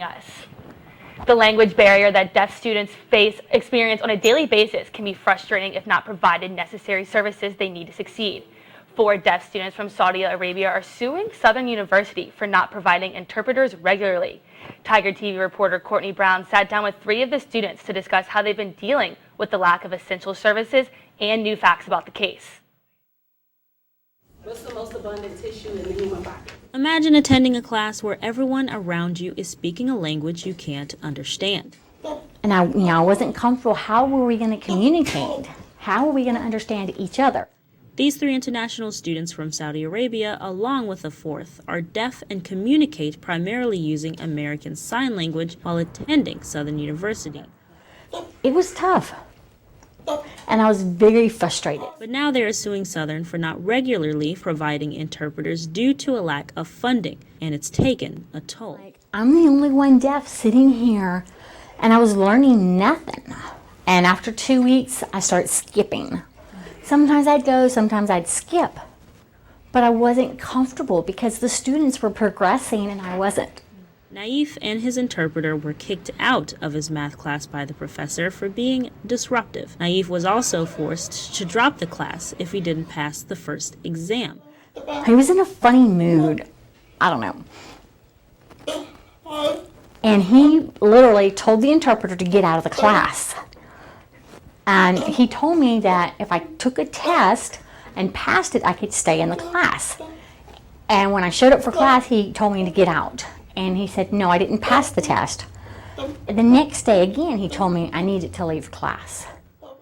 us. The language barrier that deaf students experience on a daily basis can be frustrating if not provided necessary services they need to succeed. 4 deaf students from Saudi Arabia are suing Southern University for not providing interpreters regularly. Tiger TV reporter Courtney Brown sat down with 3 of the students to discuss how they've been dealing with the lack of essential services and new facts about the case. What's the most abundant tissue in the human body? Imagine attending a class where everyone around you is speaking a language you can't understand. And I wasn't comfortable. How were we going to communicate? How were we going to understand each other? These 3 international students from Saudi Arabia, along with a 4th, are deaf and communicate primarily using American Sign Language while attending Southern University. It was tough. And I was very frustrated. But now they are suing Southern for not regularly providing interpreters due to a lack of funding, and it's taken a toll. I'm the only one deaf sitting here, and I was learning nothing. And after 2 weeks, I started skipping. Sometimes I'd go, sometimes I'd skip. But I wasn't comfortable because the students were progressing and I wasn't. Naif and his interpreter were kicked out of his math class by the professor for being disruptive. Naif was also forced to drop the class if he didn't pass the first exam. He was in a funny mood. I don't know. And he literally told the interpreter to get out of the class. And he told me that if I took a test and passed it, I could stay in the class. And when I showed up for class, he told me to get out. And he said, no, I didn't pass the test. The next day, again, he told me I needed to leave class.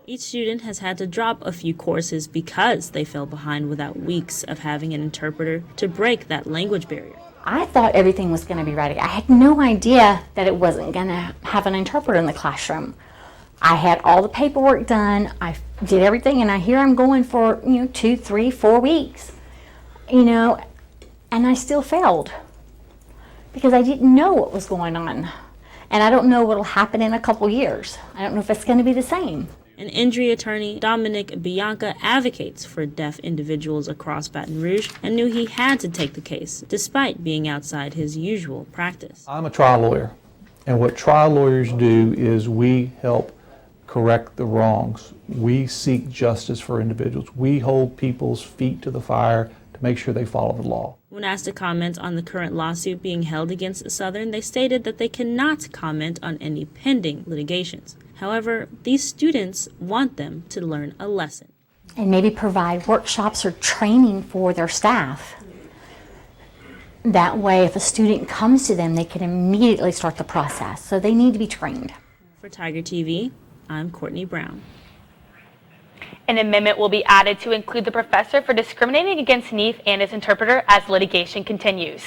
Each student has had to drop a few courses because they fell behind without weeks of having an interpreter to break that language barrier. I thought everything was going to be ready. I had no idea that it wasn't going to have an interpreter in the classroom. I had all the paperwork done. I did everything, and here I'm going for 2, 3, 4 weeks, and I still failed because I didn't know what was going on, and I don't know what will happen in a couple years. I don't know if it's going to be the same. An injury attorney, Dominic Bianca, advocates for deaf individuals across Baton Rouge and knew he had to take the case despite being outside his usual practice. I'm a trial lawyer, and what trial lawyers do is we help correct the wrongs. We seek justice for individuals. We hold people's feet to the fire to make sure they follow the law. When asked to comment on the current lawsuit being held against Southern, they stated that they cannot comment on any pending litigations. However, these students want them to learn a lesson. And maybe provide workshops or training for their staff. That way, if a student comes to them, they can immediately start the process. So they need to be trained. For Tiger TV, I'm Courtney Brown. An amendment will be added to include the professor for discriminating against Naif and his interpreter as litigation continues.